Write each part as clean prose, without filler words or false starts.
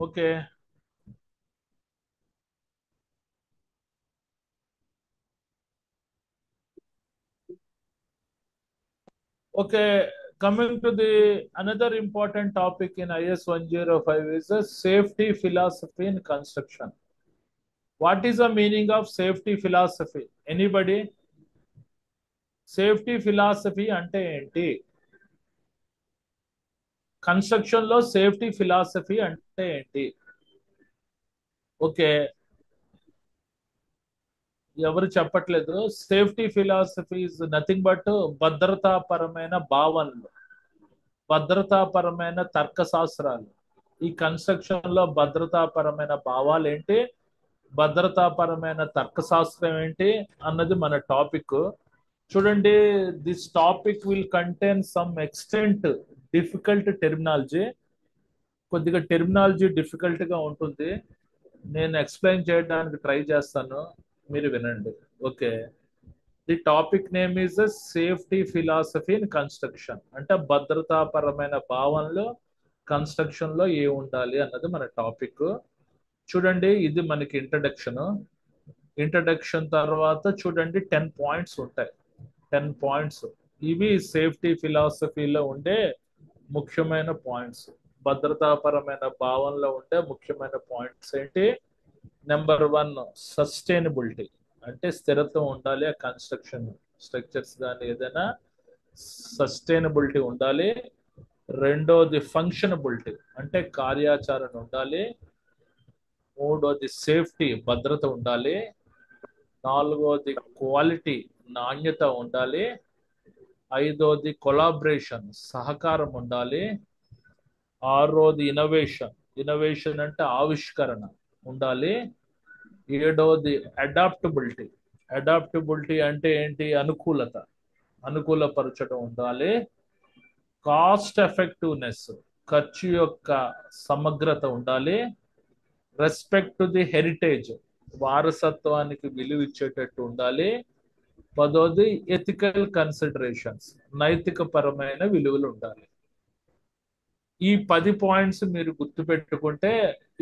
Okay. Okay, coming to the another important topic in IS 105 is the safety philosophy in construction. What is the meaning of safety philosophy? Anybody? Safety philosophy అంటే ఏంటి? Construction లో safety philosophy అంటే ఏంటి? Okay, ఎవరు చెప్పట్లేదు. Safety philosophy is nothing but భద్రతాపరమైన భావనలు, భద్రతాపరమైన తర్కశాస్త్రాలు. ఈ కన్స్ట్రక్షన్ లో భద్రతాపరమైన భావాలు ఏంటి, భద్రతాపరమైన తర్కశాస్త్రం ఏంటి అన్నది మన టాపిక్. చూడండి, this topic will contain some extent difficult terminology. కొద్దిగా టెర్మినాలజీ డిఫికల్ట్ గా ఉంటుంది. నేను ఎక్స్ప్లెయిన్ చేయడానికి ట్రై చేస్తాను, మీరు వినండి. Okay, the topic name is safety philosophy in construction. అంటే భద్రతాపరమైన భావనలో కన్స్ట్రక్షన్ లో ఏ ఉండాలి అన్నది మన టాపిక్. చూడండి, ఇది మనకి ఇంట్రడక్షన్. ఇంట్రడక్షన్ తర్వాత చూడండి 10 పాయింట్స్ ఉంటాయి. 10 పాయింట్స్ ఇవి సేఫ్టీ ఫిలాసఫీలో ఉండే ముఖ్యమైన పాయింట్స్. భద్రతాపరమైన భావనలో ఉండే ముఖ్యమైన పాయింట్స్ ఏంటి? Number 1, sustainability. అంటే స్థిరత్వం ఉండాలి ఆ కన్స్ట్రక్షన్ స్ట్రక్చర్స్ కానీ ఏదైనా సస్టైనబిలిటీ ఉండాలి. రెండోది ఫంక్షనబిలిటీ, అంటే కార్యాచరణ ఉండాలి. మూడోది సేఫ్టీ, భద్రత ఉండాలి. నాలుగోది క్వాలిటీ, నాణ్యత ఉండాలి. ఐదోది కొలాబరేషన్, సహకారం ఉండాలి. ఆరోది ఇన్నోవేషన్, ఇన్నోవేషన్ అంటే ఆవిష్కరణ ఉండాలి. ఏడోది అడాప్టబిలిటీ, అడాప్టబిలిటీ అంటే ఏంటి? అనుకూలత, అనుకూలపరచడం ఉండాలి. కాస్ట్ ఎఫెక్టివ్నెస్, ఖర్చు యొక్క సమగ్రత ఉండాలి. రెస్పెక్ట్ టు ది హెరిటేజ్, వారసత్వానికి విలువ ఇచ్చేటట్టు ఉండాలి. పదోది ఎథికల్ కన్సిడరేషన్స్, నైతిక పరమైన విలువలు ఉండాలి. ఈ 10 పాయింట్స్ మీరు గుర్తుపెట్టుకుంటే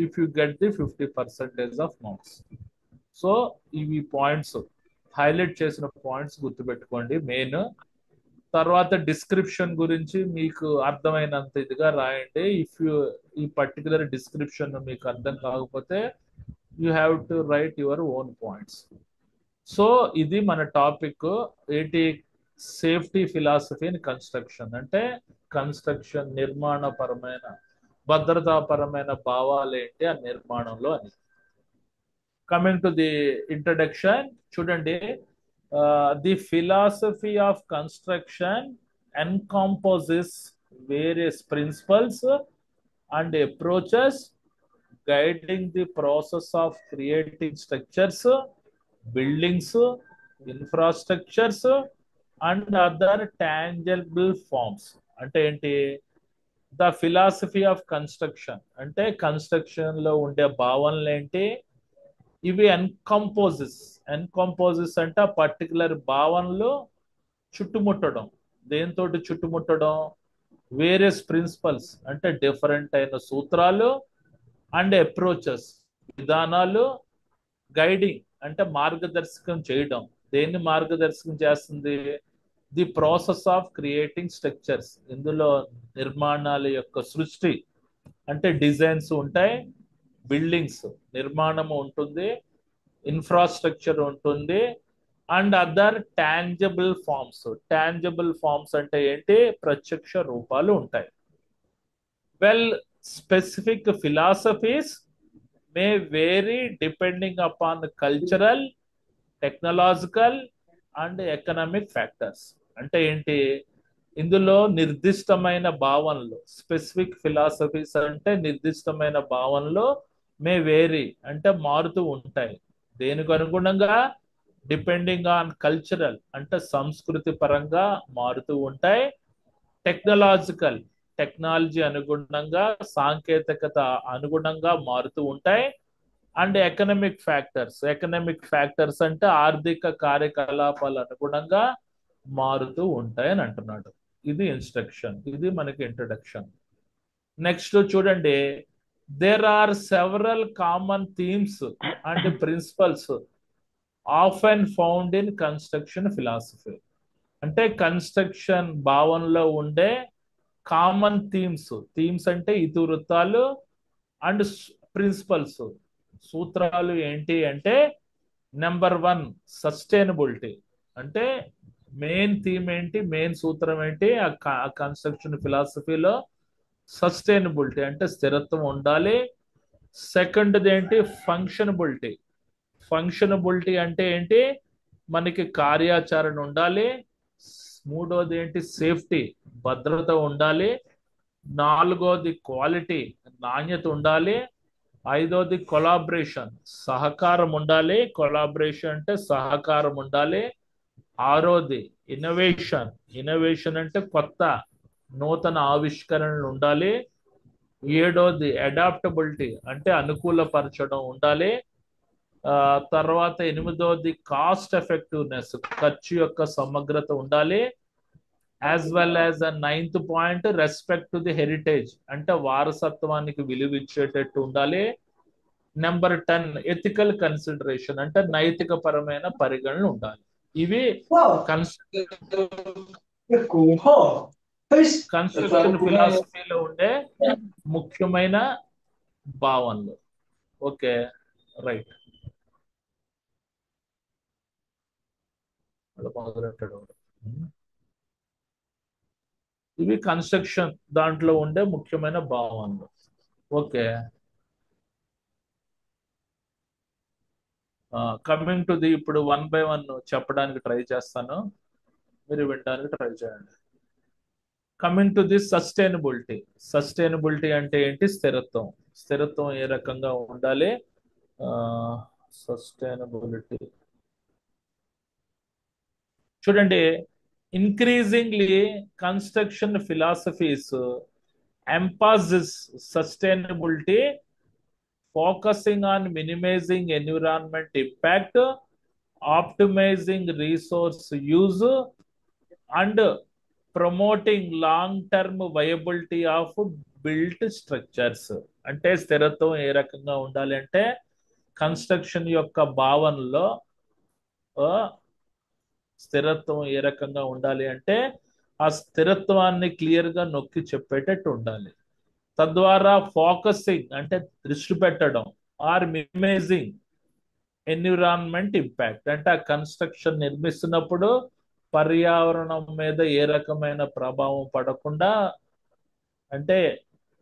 if you get the 50% of marks. So ఇవి పాయింట్స్, హైలైట్ చేసిన పాయింట్స్ గుర్తుపెట్టుకోండి మెయిన్. తర్వాత డిస్క్రిప్షన్ గురించి మీకు అర్థమైనంత ఇదిగా రాయండి. ఇఫ్ యూ ఈ పర్టికులర్ డిస్క్రిప్షన్ మీకు అర్థం కాకపోతే you have to write your own points. So ఇది మన టాపిక్ ఏంటి? Safety philosophy in construction. అంటే కన్స్ట్రక్షన్ నిర్మాణపరమైన భద్రతాపరమైన భావాలు ఏంటి ఆ నిర్మాణంలో అని. కమింగ్ టు ది ఇంట్రడక్షన్, చూడండి, the philosophy of construction encompasses various principles and approaches guiding the process of creating structures, buildings, infrastructures, and other tangible forms. అంటే ఏంటి? ద ఫిలాసఫీ ఆఫ్ కన్స్ట్రక్షన్ అంటే కన్స్ట్రక్షన్ లో ఉండే భావనలు ఏంటి? ఇవి ఎన్కంపోజెస్, ఎన్కంపోజెస్ అంటే ఆ పర్టికులర్ భావనలు చుట్టుముట్టడం. దేంతో చుట్టుముట్టడం? వేరియస్ ప్రిన్సిపల్స్ అంటే డిఫరెంట్ అయిన సూత్రాలు, అండ్ అప్రోచెస్, విధానాలు, గైడింగ్ అంటే మార్గదర్శకం చేయడం. దేన్ని మార్గదర్శకం చేస్తుంది? The process of creating structures. ఇందులో నిర్మాణాల యొక్క సృష్టి అంటే డిజైన్స్ ఉంటాయి, బిల్డింగ్స్ నిర్మాణం ఉంటుంది, ఇన్ఫ్రాస్ట్రక్చర్ ఉంటుంది, and other tangible forms. Tangible forms అంటే ఏంటి? ప్రత్యక్ష రూపాలు ఉంటాయి. Well, specific philosophies may vary depending upon cultural, technological and economic factors. అంటే ఏంటి? ఇందులో నిర్దిష్టమైన భావనలు, స్పెసిఫిక్ ఫిలాసఫీస్ అంటే నిర్దిష్టమైన భావనలు మే వేరీ అంటే మారుతూ ఉంటాయి. దేనికి అనుగుణంగా? డిపెండింగ్ ఆన్ కల్చరల్ అంటే సంస్కృతి పరంగా మారుతూ ఉంటాయి. టెక్నాలజికల్, టెక్నాలజీ అనుగుణంగా, సాంకేతికత అనుగుణంగా మారుతూ ఉంటాయి. And economic factors, economic factors అంటే ఆర్థిక కార్యకలాపాల అనుగుణంగా మారుతూ ఉంటాయి అని అంటున్నాడు. ఇది ఇన్స్ట్రక్షన్, ఇది మనకి ఇంట్రడక్షన్. నెక్స్ట్ చూడండి, there are several common themes and principles often found in construction philosophy. అంటే కన్స్ట్రక్షన్ భావనలో ఉండే కామన్ థీమ్స్ అంటే ఇతివృత్తాలు అండ్ ప్రిన్సిపల్స్, సూత్రాలు ఏంటి అంటే, నెంబర్ వన్ సస్టైనబిలిటీ. అంటే మెయిన్ థీమ్ ఏంటి, మెయిన్ సూత్రం ఏంటి ఆ కన్స్ట్రక్షన్ ఫిలాసఫీలో? సస్టైనబిలిటీ అంటే స్థిరత్వం ఉండాలి. సెకండ్ది ఏంటి, ఫంక్షనబిలిటీ. ఫంక్షనబిలిటీ అంటే ఏంటి, మనకి కార్యాచరణ ఉండాలి. మూడోది ఏంటి, సేఫ్టీ, భద్రత ఉండాలి. నాలుగోది క్వాలిటీ, నాణ్యత ఉండాలి. ఐదోది కొలాబరేషన్, సహకారం ఉండాలి. కొలాబరేషన్ అంటే సహకారం ఉండాలి. ఆరోది ఇన్నోవేషన్, ఇన్నోవేషన్ అంటే కొత్త నూతన ఆవిష్కరణలు ఉండాలి. ఏడోది అడాప్టబిలిటీ అంటే అనుకూలపరచడం ఉండాలి. తర్వాత ఎనిమిదోది కాస్ట్ ఎఫెక్టివ్నెస్, ఖర్చు యొక్క సమగ్రత ఉండాలి. As well as ninth point respect to the heritage అంటే వారసత్వానికి విలువ ఇచ్చేటట్టు ఉండాలి. నెంబర్ 10 ఎథికల్ కన్సిడరేషన్ అంటే నైతిక పరమైన పరిగణన ఉండాలి. ఇవి కన్స్ట్రక్షన్ ఫిలాసఫీలో ఉండే ముఖ్యమైన భావనలు. Okay, right. ఇవి కన్స్ట్రక్షన్ దాంట్లో ఉండే ముఖ్యమైన భావనలు. ఓకే, కమింగ్ టు ది, ఇప్పుడు 1 by 1 చెప్పడానికి ట్రై చేస్తాను, మీరు వినడానికి ట్రై చేయండి. Coming to the sustainability. Sustainability అంటే ఏంటి, స్థిరత్వం. స్థిరత్వం ఏ రకంగా ఉండాలి? సస్టైనబిలిటీ చూడండి, increasingly construction philosophies emphasize sustainability, focusing on minimizing environment impact, optimizing resource use, and promoting long-term viability of built structures. అంటే స్థిరత్వం ఏ రకంగా ఉండాలి అంటే, కన్స్ట్రక్షన్ యొక్క భావనలో స్థిరత్వం ఏ రకంగా ఉండాలి అంటే, ఆ స్థిరత్వాన్ని క్లియర్గా నొక్కి చెప్పేటట్టు ఉండాలి. తద్వారా ఫోకసింగ్ అంటే దృష్టి పెట్టడం, ఆర్ మినిమైజింగ్ ఎన్విరాన్మెంట్ ఇంపాక్ట్ అంటే ఆ కన్స్ట్రక్షన్ నిర్మిస్తున్నప్పుడు పర్యావరణం మీద ఏ రకమైన ప్రభావం పడకుండా, అంటే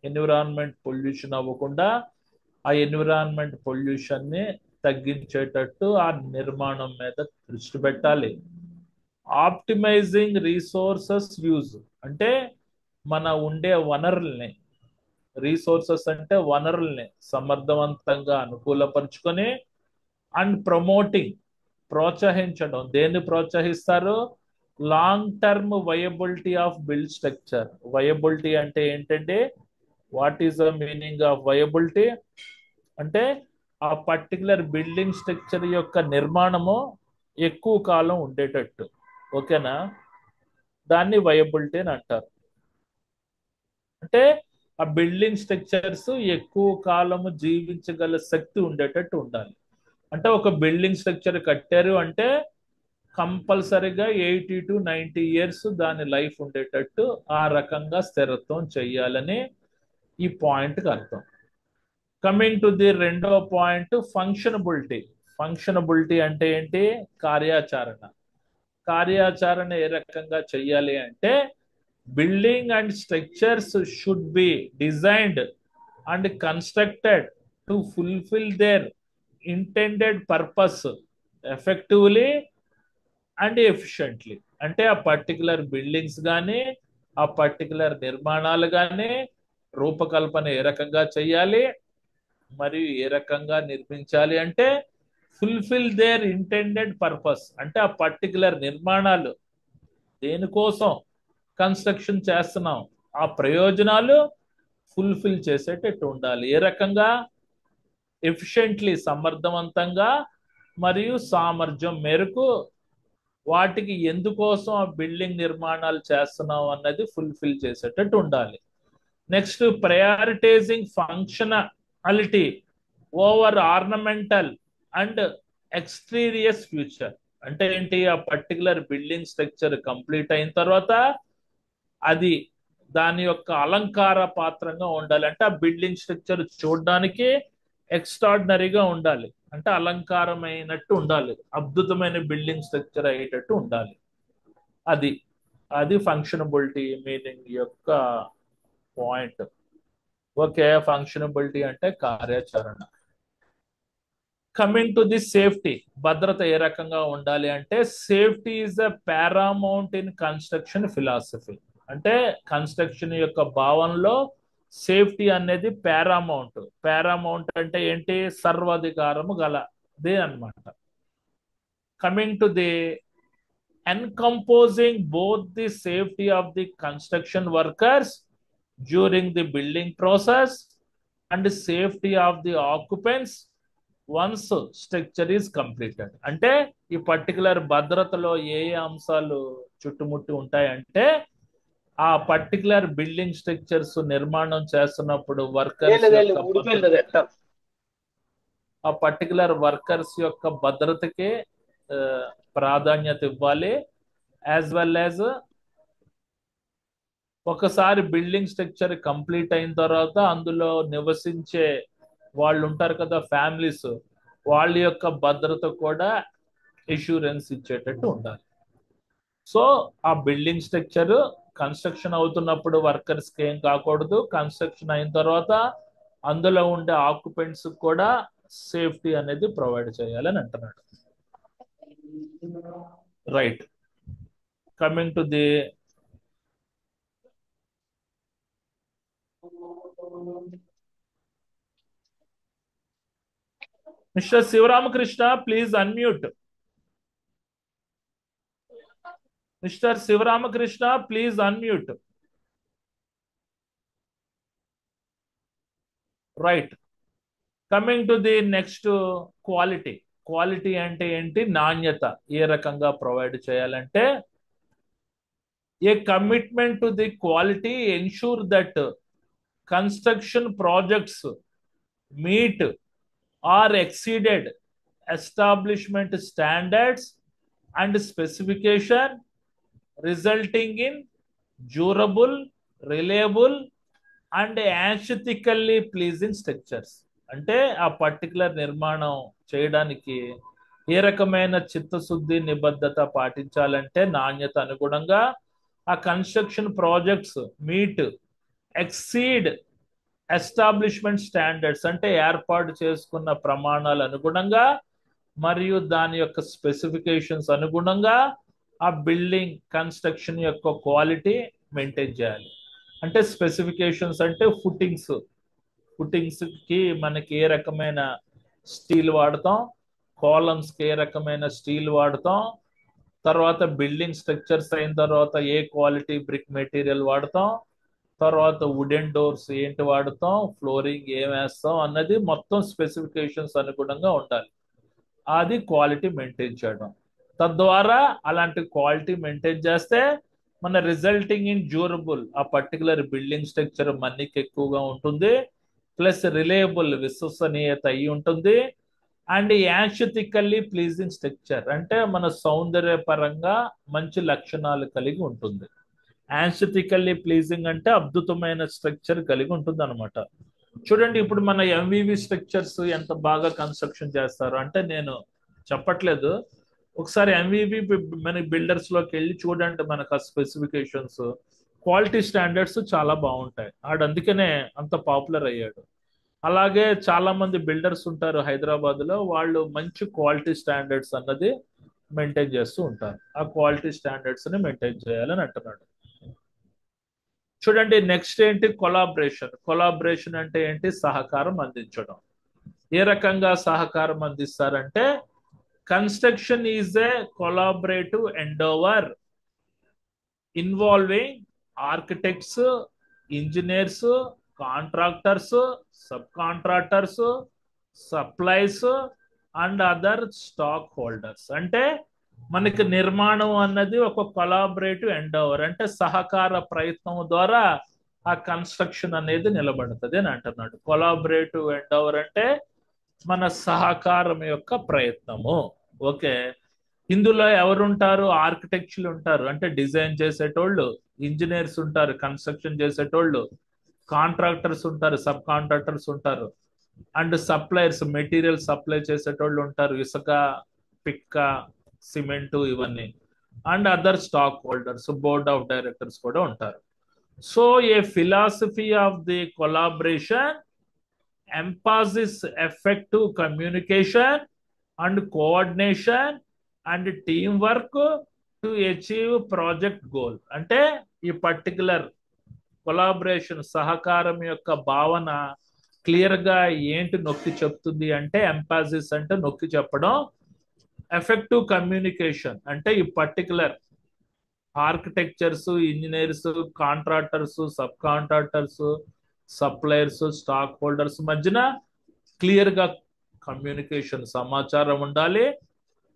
ఎన్విరాన్మెంట్ పొల్యూషన్ అవ్వకుండా ఆ ఎన్విరాన్మెంట్ పొల్యూషన్ని తగ్గించేటట్టు ఆ నిర్మాణం మీద దృష్టి పెట్టాలి. ఆప్టిమైజింగ్ రీసోర్సెస్ యూజ్ అంటే మన ఉండే వనరుల్ని, రీసోర్సెస్ అంటే వనరుల్ని సమర్థవంతంగా అనుకూలపరుచుకొని, అండ్ ప్రమోటింగ్ ప్రోత్సహించడం. దేన్ని ప్రోత్సహిస్తారు? Long term viability of build structure. Viability అంటే ఏంటంటే, what is the meaning of viability అంటే ఆ పర్టికులర్ బిల్డింగ్ స్ట్రక్చర్ యొక్క నిర్మాణము ఎక్కువ కాలం ఉండేటట్టు. ఓకేనా? దాన్ని వయబిలిటీ అని అంటారు. అంటే ఆ బిల్డింగ్ స్ట్రక్చర్స్ ఎక్కువ కాలము జీవించగల శక్తి ఉండేటట్టు ఉండాలి. అంటే ఒక బిల్డింగ్ స్ట్రక్చర్ కట్టారు అంటే కంపల్సరిగా 80 to 90 years దాని లైఫ్ ఉండేటట్టు ఆ రకంగా స్థిరత్వం చెయ్యాలని ఈ పాయింట్కి అర్థం. కమింగ్ టు ది రెండవ పాయింట్, ఫంక్షనబిలిటీ. ఫంక్షనబిలిటీ అంటే ఏంటి? కార్యాచరణ. కార్యాచరణ ఏ రకంగా చెయ్యాలి అంటే, building and structures should be designed and constructed to fulfil there intended purpose effectively and efficiently. అంటే ఆ పర్టికులర్ బిల్డింగ్స్ కానీ ఆ పర్టికులర్ నిర్మాణాలు కానీ రూపకల్పన ఏ రకంగా చెయ్యాలి మరియు ఏ రకంగా నిర్మించాలి అంటే, ఫుల్ఫిల్ దేర్ ఇంటెండెడ్ పర్పస్ అంటే ఆ పర్టికులర్ నిర్మాణాలు దేనికోసం కన్స్ట్రక్షన్ చేస్తున్నాం ఆ ప్రయోజనాలు ఫుల్ఫిల్ చేసేటట్టు ఉండాలి. ఏ రకంగా? ఎఫిషియెంట్లీ, సమర్థవంతంగా మరియు సామర్థ్యం మేరకు వాటికి ఎందుకోసం ఆ బిల్డింగ్ నిర్మాణాలు చేస్తున్నాం అన్నది ఫుల్ఫిల్ చేసేటట్టు ఉండాలి. Next, prioritising quality over ornamental and extraneous future. అంటే ఏంటి, ఆ పర్టికులర్ బిల్డింగ్ స్ట్రక్చర్ కంప్లీట్ అయిన తర్వాత అది దాని యొక్క అలంకార పాత్రంగా ఉండాలి. అంటే ఆ బిల్డింగ్ స్ట్రక్చర్ చూడడానికి ఎక్స్ట్రాడినరీగా ఉండాలి, అంటే అలంకారమైనట్టు ఉండాలి, అద్భుతమైన బిల్డింగ్ స్ట్రక్చర్ అయ్యేటట్టు ఉండాలి. అది అది ఫంక్షనబిలిటీ మీనింగ్ యొక్క పాయింట్. ఓకే, ఫంక్షనబిలిటీ అంటే కార్యాచరణ. కమింగ్ టు ది సేఫ్టీ, భద్రత ఏ రకంగా ఉండాలి అంటే safety is a Paramount in construction philosophy. అంటే కన్స్ట్రక్షన్ యొక్క భావనలో సేఫ్టీ అనేది పారామౌంట్. పారామౌంట్ అంటే ఏంటి, సర్వాధికారము గలది అన్నమాట. Coming to the encompassing both the safety of the construction workers during the building process and the safety of the occupants once structure is completed. అంటే ఈ పర్టికులర్ భద్రతలో ఏ ఏ అంశాలు చుట్టుముట్టి ఉంటాయంటే ఆ పర్టికులర్ బిల్డింగ్ స్ట్రక్చర్స్ నిర్మాణం చేస్తున్నప్పుడు వర్కర్స్ యొక్క ఆ పర్టికులర్ వర్కర్స్ యొక్క భద్రతకి ప్రాధాన్యత ఇవ్వాలి. యాజ్ వెల్ యాజ్ ఒకసారి బిల్డింగ్ స్ట్రక్చర్ కంప్లీట్ అయిన తర్వాత అందులో నివసించే వాళ్ళు ఉంటారు కదా, ఫ్యామిలీస్, వాళ్ళ యొక్క భద్రత కూడా ఇన్సూరెన్స్ ఇచ్చేటట్టు ఉండాలి. సో ఆ బిల్డింగ్ స్ట్రక్చర్ కన్స్ట్రక్షన్ అవుతున్నప్పుడు వర్కర్స్ కి ఏం కాకూడదు, కన్స్ట్రక్షన్ అయిన తర్వాత అందులో ఉండే ఆక్యుపెంట్స్ కూడా సేఫ్టీ అనేది ప్రొవైడ్ చేయాలని అంటున్నాడు. Right, coming to the Mr. Sivaramakrishna, please unmute. Mr. Sivaramakrishna, please unmute. Right. Coming to the next quality. Quality అంటే ఏంటి, నాణ్యత ఏ రకంగా ప్రొవైడ్ చేయాలంటే a commitment to the quality ensure that construction projects meet or exceeded establishment standards and specification resulting in durable, reliable and aesthetically pleasing structures. అంటే ఆ particular నిర్మాణం చేయడానికి ఏ రకమైన చిత్తశుద్ధి నిబద్ధత పాటించాలంటే నాణ్యత అనుగుణంగా ఆ construction projects meet exceed establishment standards అంటే ఏర్పాటు చేసుకున్న ప్రమాణాలు అనుగుణంగా మరియు దాని యొక్క స్పెసిఫికేషన్స్ అనుగుణంగా ఆ బిల్డింగ్ కన్స్ట్రక్షన్ యొక్క క్వాలిటీ మెయింటైన్ చేయాలి. అంటే స్పెసిఫికేషన్స్ అంటే ఫుటింగ్స్ కి మనకి ఏ రకమైన స్టీల్ వాడతాం, కాలమ్స్ కి ఏ రకమైన స్టీల్ వాడతాం, తర్వాత బిల్డింగ్ స్ట్రక్చర్స్ అయిన తర్వాత ఏ క్వాలిటీ బ్రిక్ మెటీరియల్ వాడతాం, తర్వాత వుడెన్ డోర్స్ ఏంటి వాడతాం, ఫ్లోరింగ్ ఏం వేస్తాం అన్నది మొత్తం స్పెసిఫికేషన్స్ అనుగుణంగా ఉండాలి. అది క్వాలిటీ మెయింటైన్ చేయడం. తద్వారా అలాంటి క్వాలిటీ మెయింటైన్ చేస్తే మన రిజల్టింగ్ ఇన్ డ్యూరబుల్, ఆ పర్టికులర్ బిల్డింగ్ స్ట్రక్చర్ మనీకి ఎక్కువగా ఉంటుంది, ప్లస్ రిలయబుల్ విశ్వసనీయత అయి ఉంటుంది, అండ్ యాస్థెటికల్లీ ప్లీజింగ్ స్ట్రక్చర్ అంటే మన సౌందర్యపరంగా మంచి లక్షణాలు కలిగి ఉంటుంది. యాస్థెటికల్లీ ప్లీజింగ్ అంటే అద్భుతమైన స్ట్రక్చర్ కలిగి ఉంటుంది అనమాట. చూడండి ఇప్పుడు మన ఎంవివి స్ట్రక్చర్స్ ఎంత బాగా కన్స్ట్రక్షన్ చేస్తారు అంటే, నేను చెప్పట్లేదు, ఒకసారి ఎంవివి మన బిల్డర్స్ లోకి వెళ్ళి చూడండి, మనకు ఆ స్పెసిఫికేషన్స్ క్వాలిటీ స్టాండర్డ్స్ చాలా బాగుంటాయి. ఆడు అందుకనే అంత పాపులర్ అయ్యాడు. అలాగే చాలా మంది బిల్డర్స్ ఉంటారు హైదరాబాద్ లో, వాళ్ళు మంచి క్వాలిటీ స్టాండర్డ్స్ అన్నది మెయింటైన్ చేస్తూ ఉంటారు. ఆ క్వాలిటీ స్టాండర్డ్స్ ని మెయింటైన్ చేయాలని అంటున్నాడు. చూడండి నెక్స్ట్ ఏంటి, కొలాబరేషన్. కొలాబరేషన్ అంటే ఏంటి, సహకారం అందించడం. ఏ రకంగా సహకారం అందిస్తారంటే construction is a collaborative endeavour involving architects, engineers, contractors, subcontractors, supplies and other stakeholders. అంటే మనకి నిర్మాణం అన్నది ఒక కొలాబరేటివ్ ఎండోవర్, అంటే సహకార ప్రయత్నం ద్వారా ఆ కన్స్ట్రక్షన్ అనేది నిలబడుతుంది అని అంటున్నాడు. కొలాబరేటివ్ ఎండవర్ అంటే మన సహకారం యొక్క ప్రయత్నము. ఓకే, ఇందులో ఎవరుంటారు? ఆర్కిటెక్చర్లు ఉంటారు, అంటే డిజైన్ చేసేటోళ్ళు, ఇంజనీర్స్ ఉంటారు, కన్స్ట్రక్షన్ చేసేటోళ్ళు, కాంట్రాక్టర్స్ ఉంటారు, సబ్ కాంట్రాక్టర్స్ ఉంటారు, అండ్ సప్లయర్స్, మెటీరియల్ సప్లై చేసేటోళ్ళు ఉంటారు, ఇసుక, పిక్క, సిమెంటు ఇవన్నీ, and other stock holders, board of directors కూడా ఉంటారు. So A philosophy of the collaboration emphasizes effective communication and coordination and teamwork to achieve project goal. అంటే ఈ పర్టికులర్ కొలాబరేషన్, సహకారం యొక్క భావన క్లియర్ గా ఏంటి నొక్కి చెప్తుంది అంటే, ఎంపాసిస్ అంటే నొక్కి చెప్పడం, ఎఫెక్టివ్ కమ్యూనికేషన్ అంటే ఈ particular architectures, engineers, contractors, sub contractors, suppliers, stock holders మధ్యన క్లియర్ గా కమ్యూనికేషన్, సమాచారం ఉండాలి.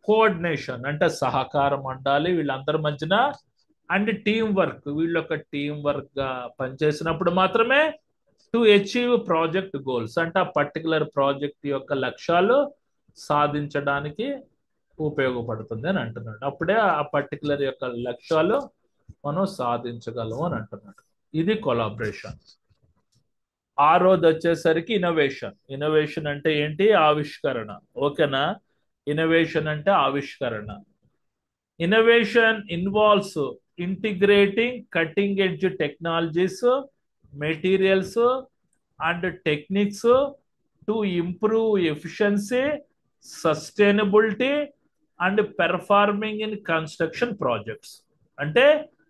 కోఆర్డినేషన్ అంటే సహకారం ఉండాలి వీళ్ళందరి మధ్యన. అండ్ టీం వర్క్, వీళ్ళు ఒక టీం వర్క్ గా పనిచేసినప్పుడు మాత్రమే టు అచీవ్ ప్రాజెక్ట్ గోల్స్ అంటే ఆ పర్టికులర్ ప్రాజెక్ట్ యొక్క లక్ష్యాలు సాధించడానికి ఉపయోగపడుతుంది అని అంటున్నాడు. అప్పుడే ఆ పర్టికులర్ యొక్క లక్ష్యాలు మనం సాధించగలము అని అంటున్నాడు. ఇది కొలాబరేషన్. ఆరోది వచ్చేసరికి ఇన్నోవేషన్. ఇన్నోవేషన్ అంటే ఏంటి? ఆవిష్కరణ. ఓకేనా? ఇన్నోవేషన్ అంటే ఆవిష్కరణ. Innovation involves integrating cutting edge technologies, materials and techniques to improve efficiency, sustainability and performing in construction projects. అంటే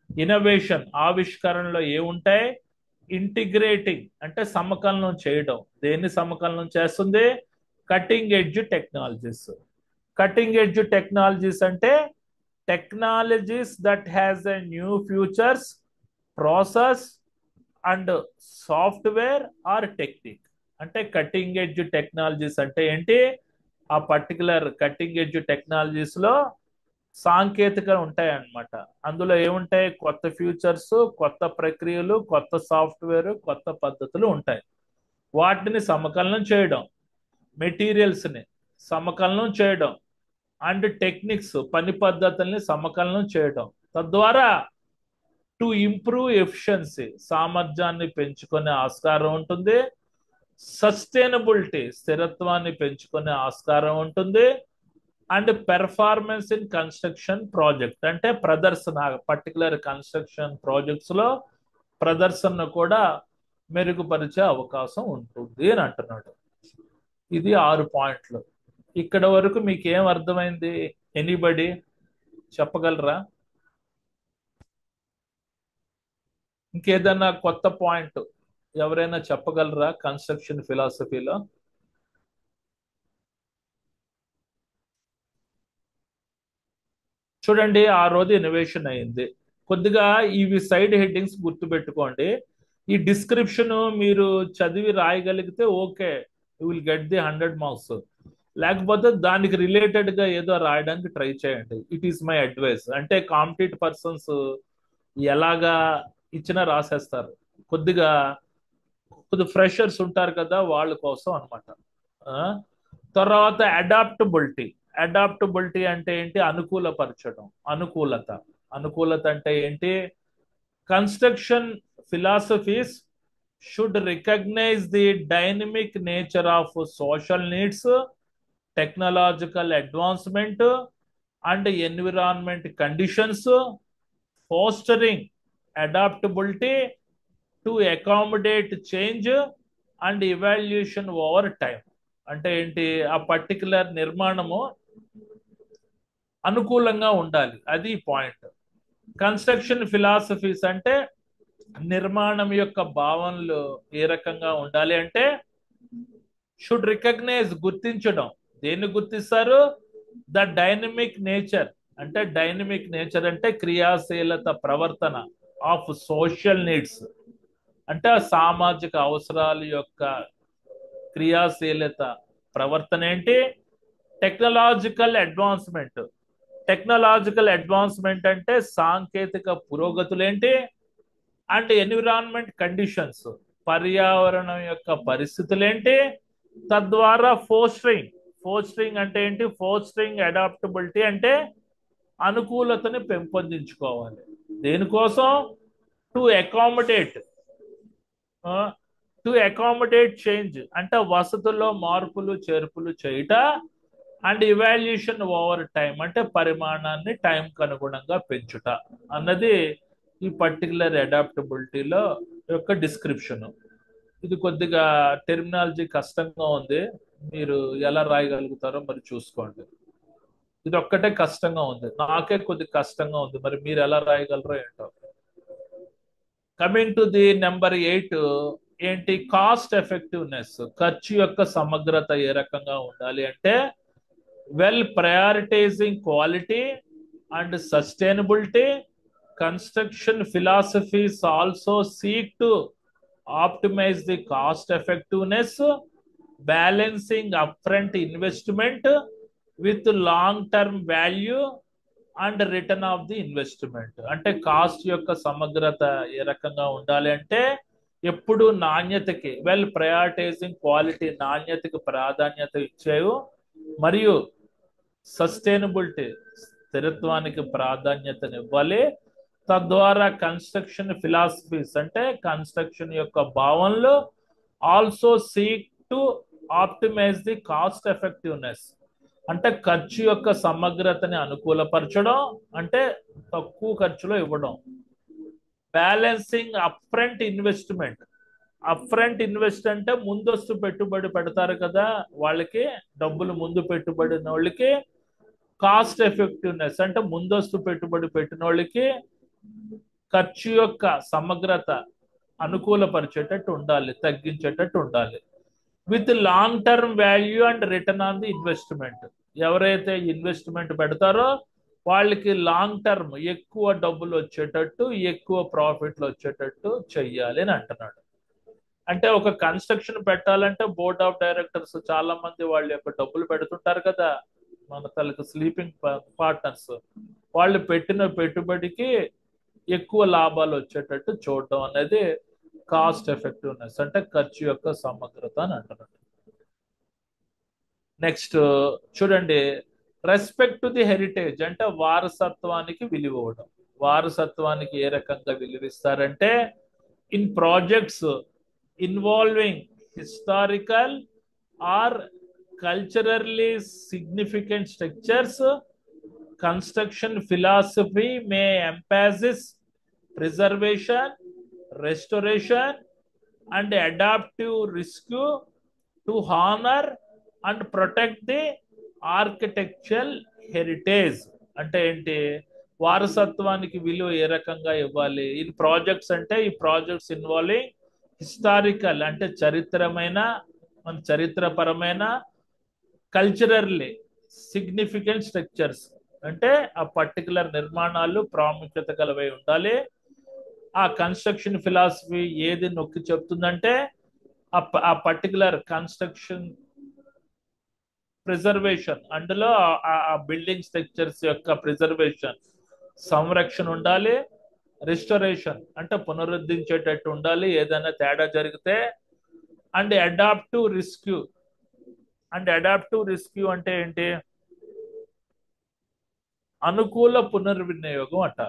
ఇన్నోవేషన్, ఆవిష్కరణలో ఏముంటాయి? ఇంటిగ్రేటింగ్ అంటే సమకలనం చేయడం. దేన్ని సమకలనం చేస్తుంది? Cutting edge technologies. Cutting edge technologies అంటే technologies that has a new futures, process and software or technique. అంటే కటింగ్ ఎడ్జ్ టెక్నాలజీస్ అంటే ఏంటి? ఆ పర్టికులర్ కటింగ్ ఎడ్జ్ టెక్నాలజీస్ లో సాంకేతిక ఉంటాయి అన్నమాట. అందులో ఏముంటాయి? కొత్త ఫ్యూచర్స్, కొత్త ప్రక్రియలు, కొత్త సాఫ్ట్వేర్, కొత్త పద్ధతులు ఉంటాయి. వాటిని సమకలనం చేయడం, మెటీరియల్స్ ని సమకలనం చేయడం, అండ్ టెక్నిక్స్, పని పద్ధతుల్ని సమకలనం చేయడం. తద్వారా టు ఇంప్రూవ్ ఎఫిషియన్సీ, సామర్థ్యాన్ని పెంచుకునే ఆస్కారం ఉంటుంది. సస్టైనబిలిటీ, స్థిరత్వాన్ని పెంచుకునే ఆస్కారం ఉంటుంది. And performance in construction project అంటే ప్రదర్శన, పర్టికులర్ కన్స్ట్రక్షన్ ప్రాజెక్ట్స్ లో ప్రదర్శన కూడా మెరుగుపరిచే అవకాశం ఉంటుంది అని అంటున్నాడు. ఇది 6 పాయింట్లు. ఇక్కడ వరకు మీకు ఏం అర్థమైంది? ఎనీబడి చెప్పగలరా? ఇంకేదన్నా కొత్త పాయింట్ ఎవరైనా చెప్పగలరా కన్స్ట్రక్షన్ ఫిలాసఫీలో? చూడండి, ఆ రోజు ఇన్నోవేషన్ అయింది. కొద్దిగా ఇవి సైడ్ హెడ్డింగ్స్ గుర్తుపెట్టుకోండి. ఈ డిస్క్రిప్షన్ మీరు చదివి రాయగలిగితే okay, you will get the 100 marks. లేకపోతే దానికి రిలేటెడ్ గా ఏదో రాయడానికి ట్రై చేయండి. It is my advice. అంటే కాంపిటేటివ్ పర్సన్స్ ఎలాగా ఇచ్చినా రాసేస్తారు. కొద్దిగా కొద్ది ఫ్రెషర్స్ ఉంటారు కదా, వాళ్ళ కోసం అనమాట. తర్వాత అడాప్టబిలిటీ. అడాప్టబిలిటీ అంటే ఏంటి? అనుకూలపరచడం, అనుకూలత. అనుకూలత అంటే ఏంటి? Construction philosophies should recognise the dynamic nature of social needs, technological advancement and environment conditions, fostering adaptability to accommodate change and evaluation over time. అంటే ఏంటి? ఆ పర్టికులర్ నిర్మాణము అనుకూలంగా ఉండాలి, అది పాయింట్. కన్స్ట్రక్షన్ ఫిలాసఫీస్ అంటే నిర్మాణం యొక్క భావనలు ఏ రకంగా ఉండాలి అంటే, షుడ్ రికగ్నైజ్, గుర్తించడం. దేన్ని గుర్తిస్తారు? The dynamic nature. అంటే డైనమిక్ నేచర్ అంటే క్రియాశీలత, ప్రవర్తన ఆఫ్ సోషల్ నీడ్స్ అంటే ఆ సామాజిక అవసరాల యొక్క క్రియాశీలత, ప్రవర్తన ఏంటి? Technological advancement. టెక్నాలజికల్ అడ్వాన్స్మెంట్ అంటే సాంకేతిక పురోగతులు ఏంటి? అండ్ ఎన్విరాన్మెంట్ కండిషన్స్, పర్యావరణం యొక్క పరిస్థితులు ఏంటి, తద్వారా ఫోస్టరింగ్ అంటే ఏంటి, ఫోస్టరింగ్ అడాప్టబిలిటీ అంటే అనుకూలతని పెంపొందించుకోవాలి. దేనికోసం? టు అకామిడేట్ చేంజ్ అంటే వసతుల్లో మార్పులు చేర్పులు చేయుట, అండ్ ఇవాల్యుయేషన్ ఓవర్ టైం అంటే పరిమాణాన్ని టైంకి అనుగుణంగా పెంచుట అన్నది ఈ పర్టికులర్ అడాప్టబిలిటీలో యొక్క డిస్క్రిప్షన్. ఇది కొద్దిగా టెర్మినాలజీ కష్టంగా ఉంది, మీరు ఎలా రాయగలుగుతారో మరి చూసుకోండి. ఇది ఒక్కటే కష్టంగా ఉంది, నాకే కొద్ది కష్టంగా ఉంది, మరి మీరు ఎలా రాయగలరో ఏంటో. కమింగ్ టు ది నెంబర్ 8, ఏంటి, కాస్ట్ ఎఫెక్టివ్నెస్, ఖర్చు యొక్క సమగ్రత ఏ రకంగా ఉండాలి అంటే, well prioritising quality and sustainability, construction philosophies also seek to optimize the cost effectiveness, balancing upfront investment with long term value and return of the investment. అంటే cost యొక్క సమగ్రత ఏ రకంగా ఉండాలి అంటే, ఎప్పుడు నాణ్యతకి, వెల్ ప్రయారిటైజింగ్ క్వాలిటీ, నాణ్యతకి ప్రాధాన్యత ఇచ్చేవు, మరియు సస్టైనబిలిటీ, స్థిరత్వానికి ప్రాధాన్యతను ఇవ్వాలి. తద్వారా కన్స్ట్రక్షన్ ఫిలాసఫీస్ అంటే కన్స్ట్రక్షన్ యొక్క భావనలు also seek to optimise the cost effectiveness అంటే ఖర్చు యొక్క సమగ్రతని అనుకూలపరచడం, అంటే తక్కువ ఖర్చులో ఇవ్వడం. బ్యాలెన్సింగ్ అప్ ఫ్రంట్ ఇన్వెస్ట్ అంటే ముందస్తు పెట్టుబడి పెడతారు కదా, వాళ్ళకి డబ్బులు ముందు పెట్టుబడిన వాళ్ళకి. కాస్ట్ ఎఫెక్టివ్నెస్ అంటే ముందస్తు పెట్టుబడి పెట్టిన వాళ్ళకి ఖర్చు యొక్క సమగ్రత అనుకూలపరిచేటట్టు ఉండాలి, తగ్గించేటట్టు ఉండాలి. With long term value and return on the investment, ఎవరైతే ఇన్వెస్ట్మెంట్ పెడతారో వాళ్ళకి లాంగ్ టర్మ్ ఎక్కువ డబ్బులు వచ్చేటట్టు, ఎక్కువ ప్రాఫిట్లు వచ్చేటట్టు చెయ్యాలి అని అంటున్నాడు. అంటే ఒక కన్స్ట్రక్షన్ పెట్టాలంటే బోర్డ్ ఆఫ్ డైరెక్టర్స్ చాలా మంది వాళ్ళ యొక్క డబ్బులు పెడుతుంటారు కదా, మన తలకు స్లీపింగ్ పార్ట్నర్స్, వాళ్ళు పెట్టిన పెట్టుబడికి ఎక్కువ లాభాలు వచ్చేటట్టు చూడడం అనేది కాస్ట్ ఎఫెక్టివ్నెస్ అంటే ఖర్చు యొక్క సమగ్రత అని అంటున్నాడు. నెక్స్ట్ చూడండి, రెస్పెక్ట్ టు ది హెరిటేజ్ అంటే వారసత్వానికి విలువ ఇవ్వడం. వారసత్వానికి ఏ రకంగా విలువిస్తారంటే, in projects involving historical or culturally significant structures, construction philosophy may emphasis preservation, restoration, and adaptive rescue to honor and protect the architectural heritage. అంటే ఏంటి, వారసత్వానికి విలువ ఏ రకంగా ఇవ్వాలి. ఇన్ ప్రాజెక్ట్స్ అంటే ఈ ప్రాజెక్ట్స్ ఇన్వాల్వింగ్ హిస్టారికల్ అంటే చరిత్రపరమైన, కల్చరల్లీ సిగ్నిఫికెంట్ స్ట్రక్చర్స్ అంటే ఆ పర్టికులర్ నిర్మాణాలు ప్రాముఖ్యత గలవై ఉండాలి. ఆ కన్స్ట్రక్షన్ ఫిలాసఫీ ఏది నొక్కి చెప్తుందంటే, ఆ పర్టికులర్ కన్స్ట్రక్షన్ ప్రిజర్వేషన్, అందులో ఆ బిల్డింగ్ స్ట్రక్చర్స్ యొక్క ప్రిజర్వేషన్, సంరక్షణ ఉండాలి. రిస్టోరేషన్ అంటే పునరుద్ధరించేటట్టు ఉండాలి ఏదైనా తేడా జరిగితే. అండ్ అడాప్టివ్ రిస్క్యూ అంటే ఏంటి, అనుకూల పునర్వినియోగం అంట.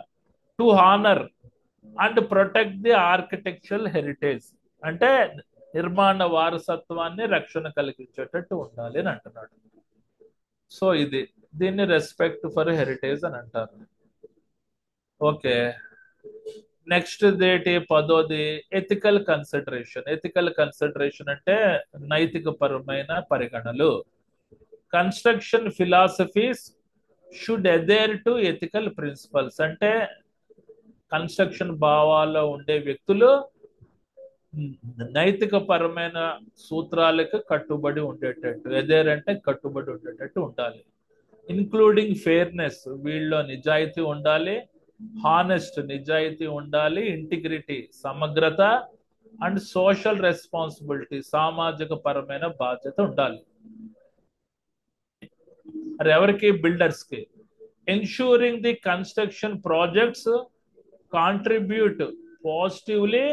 To honour and protect the architectural heritage అంటే నిర్మాణ వారసత్వాన్ని రక్షణ కలిగించేటట్టు ఉండాలి అని అంటున్నాడు. సో దీన్ని రెస్పెక్ట్ ఫర్ హెరిటేజ్ అని అంటారు. ఓకే, నెక్స్ట్ దేటి 10ది ఎథికల్ కన్సిడరేషన్ అంటే నైతిక పరమైన పరిగణలు. Construction philosophies should adhere to ethical principles అంటే కన్స్ట్రక్షన్ భావాల్లో ఉండే వ్యక్తులు నైతిక పరమైన సూత్రాలకు కట్టుబడి ఉండేటట్టు, ఎదేర్ అంటే కట్టుబడి ఉండేటట్టు ఉండాలి. ఇన్క్లూడింగ్ ఫెయిర్నెస్, వీళ్ళలో నిజాయితీ ఉండాలి. హానెస్ట్, నిజాయితీ ఉండాలి. ఇంటిగ్రిటీ, సమగ్రత. అండ్ సోషల్ రెస్పాన్సిబిలిటీ, సామాజిక పరమైన బాధ్యత ఉండాలి. మరి ఎవరికి? బిల్డర్స్ కి. Ensuring the construction projects contribute positively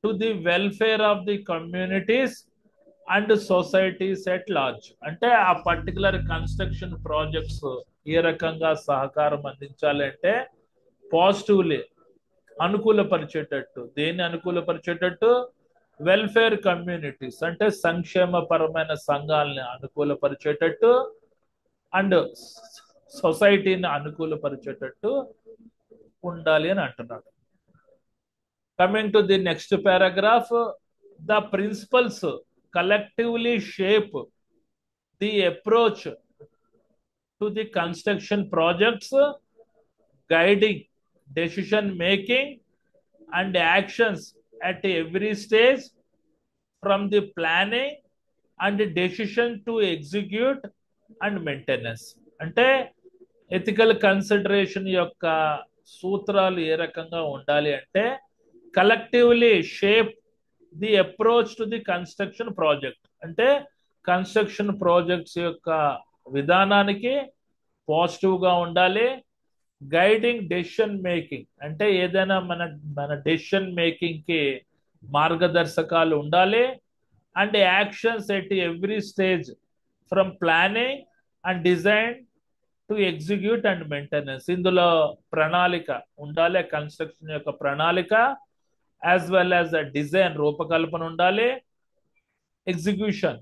to the welfare of the communities and societies at large. అంటే ఆ పర్టికులర్ కన్స్ట్రక్షన్ ప్రాజెక్ట్స్ ఏ రకంగా సహకారం అందించాలంటే పాజిటివ్లీ అనుకూలపరిచేటట్టు, దేన్ని అనుకూలపరిచేటట్టు, వెల్ఫేర్ కమ్యూనిటీస్ అంటే సంక్షేమపరమైన సంఘాలని అనుకూలపరిచేటట్టు అండ్ సొసైటీని అనుకూలపరిచేటట్టు ఉండాలి అని అంటున్నాడు. Coming to the next paragraph, the principles collectively shape the approach to the construction projects, guiding decision making and actions at every stage from the planning and decision to execute and maintenance. అంటే ethical consideration యొక్క సూత్రాలు ఏ రకంగా ఉండాలి అంటే collectively shape the approach to the construction project, అంటే construction projects యొక్క విధానానికి పాజిటివ్గా ఉండాలి. గైడింగ్ డెసిషన్ మేకింగ్ అంటే ఏదైనా మన డెసిషన్ మేకింగ్కి మార్గదర్శకాలు ఉండాలి. And actions at every stage from planning and design to execute and maintenance. ఇందులో ప్రణాళిక ఉండాలి, కన్స్ట్రక్షన్ యొక్క ప్రణాళిక, యాజ్ వెల్ యాజ్ డిజైన్ రూపకల్పన ఉండాలి. ఎగ్జిక్యూషన్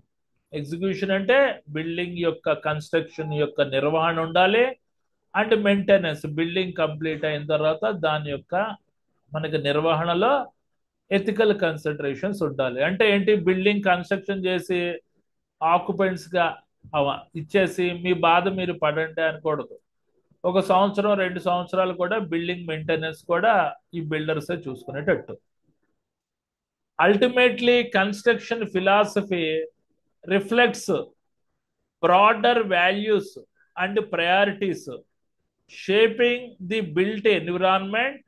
అంటే బిల్డింగ్ యొక్క కన్స్ట్రక్షన్ యొక్క నిర్వహణ ఉండాలి. అండ్ మెయింటెనెన్స్ బిల్డింగ్ కంప్లీట్ అయిన తర్వాత దాని యొక్క మనకి నిర్వహణలో ఎథికల్ కన్సిడరేషన్స్ ఉండాలి. అంటే ఏంటి, బిల్డింగ్ కన్స్ట్రక్షన్ చేసి ఆక్యుపెంట్స్గా ఇచ్చేసి మీ బాధ మీరు పడండి అనకూడదు. 1 సంవత్సరం 2 సంవత్సరాలు కూడా బిల్డింగ్ మెయింటెనెన్స్ కూడా ఈ బిల్డర్సే చూసుకునేటట్టు. Ultimately, construction philosophy reflects broader values and priorities, shaping the built environment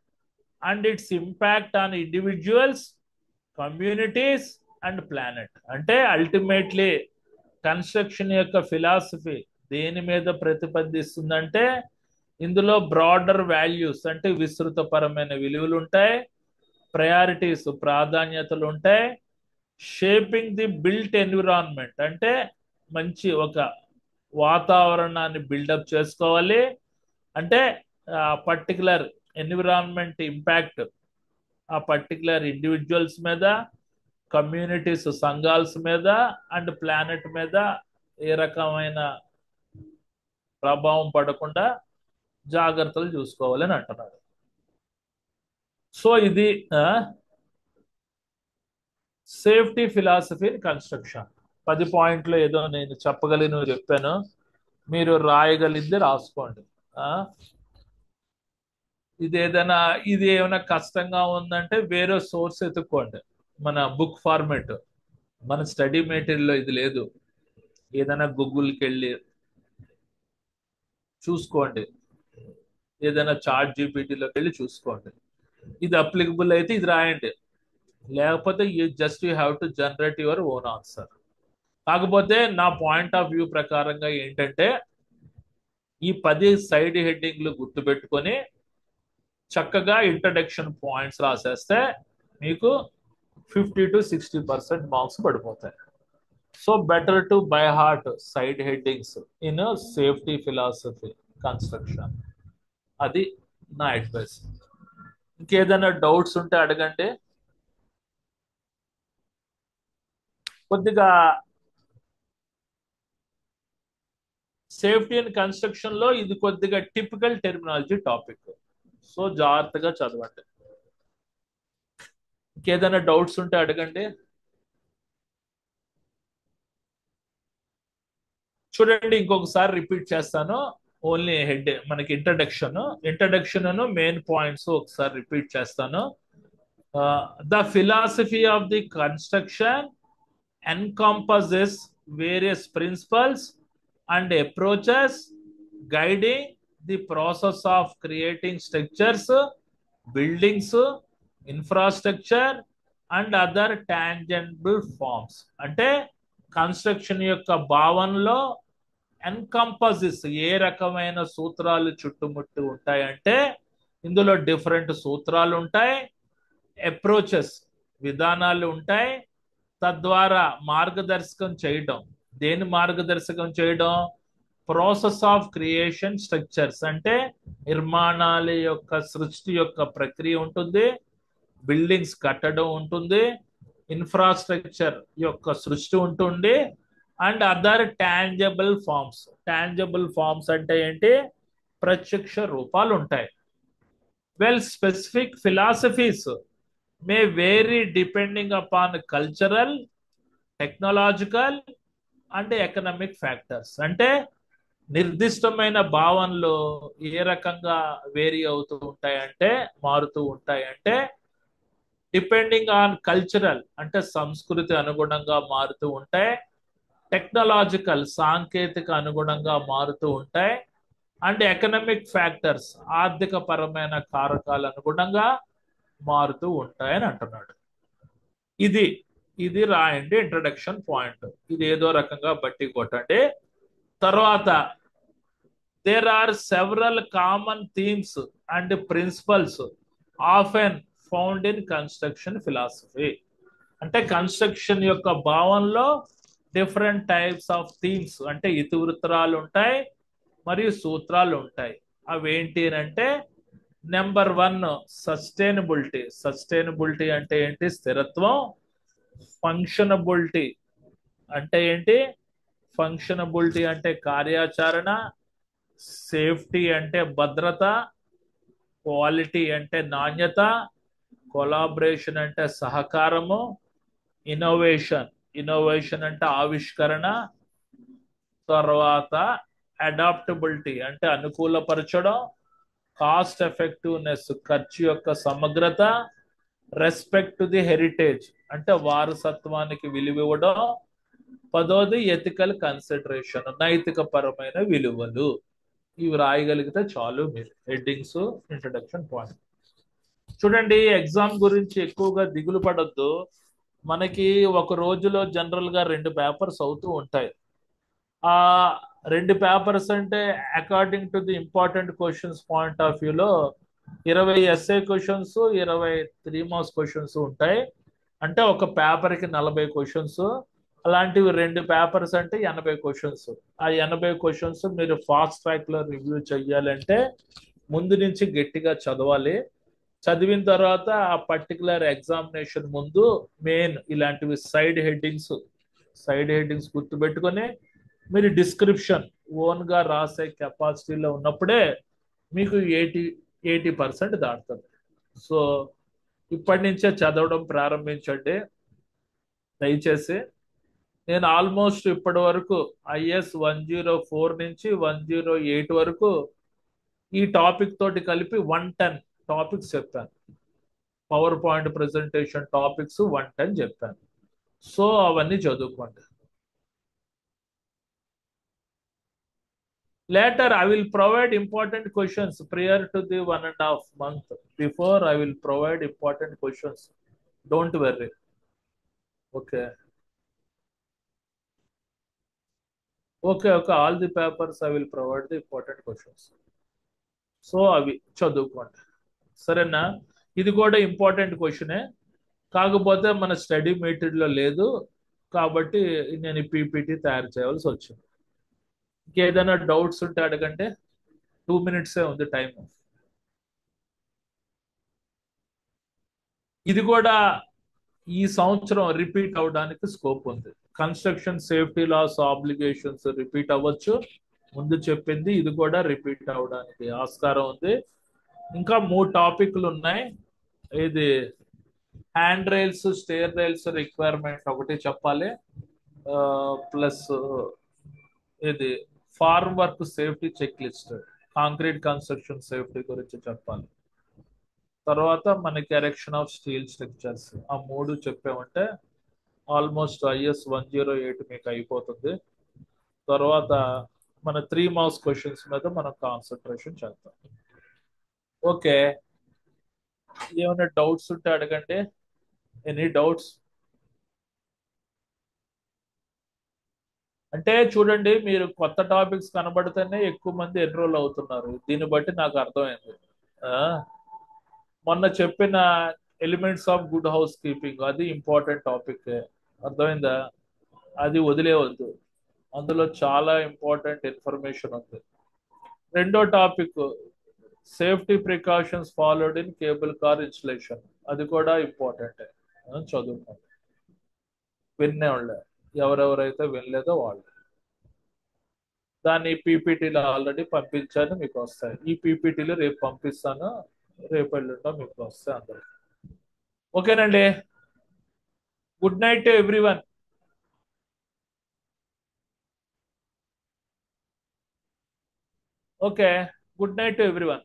and its impact on individuals, communities and planet. అంటే అల్టిమేట్లీ కన్స్ట్రక్షన్ యొక్క ఫిలాసఫీ దేని మీద ప్రతిపాదిస్తుందంటే ఇందులో బ్రాడర్ వాల్యూస్ అంటే విస్తృతపరమైన విలువలు ఉంటాయి, ప్రయారిటీస్ ప్రాధాన్యతలు ఉంటాయి, షేపింగ్ ది బిల్ట్ ఎన్విరాన్మెంట్ అంటే మంచి ఒక వాతావరణాన్ని బిల్డప్ చేసుకోవాలి. అంటే పర్టికులర్ ఎన్విరాన్మెంట్ ఇంపాక్ట్ ఆ పర్టికులర్ ఇండివిజువల్స్ మీద, కమ్యూనిటీస్ సంఘాల్స్ మీద అండ్ ప్లానెట్ మీద ఏ రకమైన ప్రభావం పడకుండా జాగ్రత్తలు చూసుకోవాలని అంటున్నారు. సో ఇది సేఫ్టీ ఫిలాసఫీ ఇన్ కన్స్ట్రక్షన్. 10 పాయింట్లు ఏదో నేను చెప్పగలిగినవి చెప్పాను, మీరు రాయగలిగింది రాసుకోండి. ఇది ఏమైనా కష్టంగా ఉందంటే వేరే సోర్స్ ఎత్తుక్కోండి. మన బుక్ ఫార్మేట్ మన స్టడీ మెటీరియల్లో ఇది లేదు, ఏదైనా గూగుల్కి వెళ్ళి చూసుకోండి, ఏదైనా చాట్ జీపీటీలోకి వెళ్ళి చూసుకోండి. ఇది అప్లికబుల్ అయితే ఇది రాయండి, లేకపోతే you have to generate your own answer. కాకపోతే నా పాయింట్ ఆఫ్ వ్యూ ప్రకారంగా ఏంటంటే ఈ 10 సైడ్ హెడ్డింగ్లు గుర్తుపెట్టుకొని చక్కగా ఇంట్రడక్షన్ పాయింట్స్ రాసేస్తే మీకు 50 to 60% మార్క్స్ పడిపోతాయి. So better to buy heart side headings in safety philosophy construction. అది నా అడ్వైస్. ఇంకేదైనా డౌట్స్ ఉంటే అడగండి. కొద్దిగా సేఫ్టీ అండ్ కన్స్ట్రక్షన్ లో ఇది కొద్దిగా టిపికల్ టెర్మినాలజీ టాపిక్, సో జాగ్రత్తగా చదవండి. ఇంకేదైనా డౌట్స్ ఉంటే అడగండి. చూడండి, ఇంకొకసారి రిపీట్ చేస్తాను. ఓన్లీ హెడ్ మనకి ఇంట్రడక్షన్ మెయిన్ పాయింట్స్ ఒకసారి రిపీట్ చేస్తాను. The philosophy of the construction encompasses various principles and approaches guiding the process of creating structures, buildings, infrastructure and other tangible forms. అంటే కన్స్ట్రక్షన్ యొక్క భావనలో ఎన్కంపసెస్ ఏ రకమైన సూత్రాలు చుట్టుముట్టి ఉంటాయంటే ఇందులో డిఫరెంట్ సూత్రాలు ఉంటాయి, అప్రోచెస్ విధానాలు ఉంటాయి. తద్వారా మార్గదర్శకం చేయడం. దేని మార్గదర్శకం చేయడం? ప్రాసెస్ ఆఫ్ క్రియేషన్ స్ట్రక్చర్స్ అంటే నిర్మాణాల యొక్క సృష్టి యొక్క ప్రక్రియ ఉంటుంది, బిల్డింగ్స్ కట్టడం ఉంటుంది, ఇన్ఫ్రాస్ట్రక్చర్ యొక్క సృష్టి ఉంటుంది, and other tangible forms. Tangible forms అంటే ఏంటి? ప్రత్యక్ష రూపాలు ఉంటాయి. Well, specific philosophies may vary depending upon cultural, technological and economic factors. అంటే నిర్దిష్టమైన భావనలు ఏ రకంగా వేరీ అవుతూ ఉంటాయంటే, మారుతూ ఉంటాయంటే, డిపెండింగ్ ఆన్ కల్చరల్ అంటే సంస్కృతి అనుగుణంగా మారుతూ ఉంటాయి, టెక్నాలజికల్ సాంకేతిక అనుగుణంగా మారుతూ ఉంటాయి, అండ్ ఎకనామిక్ ఫ్యాక్టర్స్ ఆర్థిక పరమైన కారకాల అనుగుణంగా మారుతూ ఉంటాయని అంటున్నాడు. ఇది ఇది రాయండి ఇంట్రడక్షన్ పాయింట్. ఇది ఏదో రకంగా బట్టి కొట్టండి. తర్వాత there are several common themes and principles often found in construction philosophy. అంటే కన్స్ట్రక్షన్ యొక్క భావనలో డిఫరెంట్ టైప్స్ ఆఫ్ థీమ్స్ అంటే ఇతివృత్తాలు ఉంటాయి మరియు సూత్రాలు ఉంటాయి. అవేంటి అంటే, నెంబర్ 1 సస్టైనబిలిటీ. సస్టైనబిలిటీ అంటే ఏంటి? స్థిరత్వం. ఫంక్షనబిలిటీ అంటే ఏంటి? ఫంక్షనబిలిటీ అంటే కార్యాచరణ. సేఫ్టీ అంటే భద్రత. క్వాలిటీ అంటే నాణ్యత. కొలాబరేషన్ అంటే సహకారము. ఇన్నోవేషన్. ఇన్నోవేషన్ అంటే ఆవిష్కరణ. తర్వాత అడాప్టబిలిటీ అంటే అనుకూలపరచడం. కాస్ట్ ఎఫెక్టివ్నెస్ ఖర్చు యొక్క సమగ్రత. రెస్పెక్ట్ టు ది హెరిటేజ్ అంటే వారసత్వానికి విలువ ఇవ్వడం. 10ది ఎథికల్ కన్సిడరేషన్ నైతిక పరమైన విలువలు. ఇవి రాయగలిగితే చాలు మీరు హెడ్డింగ్స్, ఇంట్రడక్షన్ పాయింట్. చూడండి, ఎగ్జామ్ గురించి ఎక్కువగా దిగులు పడొద్దు. మనకి ఒక రోజులో జనరల్ గా 2 పేపర్స్ అవుతూ ఉంటాయి. ఆ 2 పేపర్స్ అంటే according to the important questions point of వ్యూలో 20 ఎస్ఏ క్వశ్చన్స్, 20 3 మార్క్స్ క్వశ్చన్స్ ఉంటాయి. అంటే ఒక పేపర్కి 40 క్వశ్చన్స్. అలాంటివి 2 పేపర్స్ అంటే 80 క్వశ్చన్స్. ఆ 80 క్వశ్చన్స్ మీరు ఫాస్ట్ ట్రాక్ లో రివ్యూ చెయ్యాలంటే ముందు నుంచి గట్టిగా చదవాలి. చదివిన తర్వాత ఆ పర్టికులర్ ఎగ్జామినేషన్ ముందు మెయిన్ ఇలాంటివి సైడ్ హెడ్డింగ్స్ గుర్తుపెట్టుకొని మీరు డిస్క్రిప్షన్ ఓన్ గా రాసే కెపాసిటీలో ఉన్నప్పుడే మీకు 80% దాటుతుంది. సో ఇప్పటి నుంచే చదవడం ప్రారంభించండి దయచేసి. నేను ఆల్మోస్ట్ ఇప్పటి వరకు ఐఎస్ 104 నుంచి 108 వరకు ఈ టాపిక్ తోటి కలిపి 110 టాపిక్స్ చెప్పాను. పవర్ పాయింట్ ప్రెజెంటేషన్ టాపిక్స్ 110 చెప్పాను. సో అవన్నీ చదువుకోండి. Later, I will provide important questions prior to the 1.5 month. Before, I will provide important questions. Don't worry. Okay. Okay. All the papers, I will provide the important questions. So అవి చదువుకోండి, సరేనా? ఇది కూడా important క్వశ్చనే, కాకపోతే మన study మెటీరియల్లో లేదు కాబట్టి నేను ఈ పీపీటీ తయారు చేయాల్సి వచ్చింది. ఇంకేదైనా డౌట్స్ ఉంటే అడగండి. 2 మినిట్సే ఉంది టైం. ఇది కూడా ఈ సంవత్సరం రిపీట్ అవడానికి స్కోప్ ఉంది. Construction safety laws obligations repeat అవ్వచ్చు. ముందు చెప్పింది ఇది కూడా రిపీట్ అవడానికి ఆస్కారం ఉంది. ఇంకా 3 టాపిక్లు ఉన్నాయి. ఇది hand rails, stair rails requirement ఒకటి చెప్పాలి. ప్లస్ ఇది formwork safety checklist, concrete construction safety గురించి చెప్పాలి. తర్వాత మనకి ఎరెక్షన్ ఆఫ్ స్టీల్ స్ట్రక్చర్స్. ఆ 3 చెప్పామంటే ఆల్మోస్ట్ ఐఎస్ 108 మీకు అయిపోతుంది. తర్వాత మన 3 మార్క్స్ క్వశ్చన్స్ మీద మనం కాన్సన్ట్రేషన్ చేద్దాం. ఓకే, ఏమైనా డౌట్స్ ఉంటే అడగండి. Any doubts? అంటే చూడండి, మీరు కొత్త టాపిక్స్ కనబడితేనే ఎక్కువ మంది ఎన్రోల్ అవుతున్నారు. దీన్ని బట్టి నాకు అర్థమైంది. మొన్న చెప్పిన elements of good house keeping అది ఇంపార్టెంట్ టాపిక్. అర్థమైందా? అది వదిలేవద్దు, అందులో చాలా ఇంపార్టెంట్ ఇన్ఫర్మేషన్ ఉంది. రెండో topic safety precautions followed in cable car installation, అది కూడా ఇంపార్టెంట్. చదువుకోండి, విన్నే వాళ్ళే, ఎవరెవరైతే వినలేదో వాళ్ళు. దాన్ని పీపీటీలో ఆల్రెడీ పంపించాను, మీకు వస్తాయి. ఈ పీపీటీలు రేపు పంపిస్తాను, రేపు ఎల్లుండో మీకు వస్తాయి అందరికి. ఓకేనండి. Good night to everyone. Okay, good night to everyone.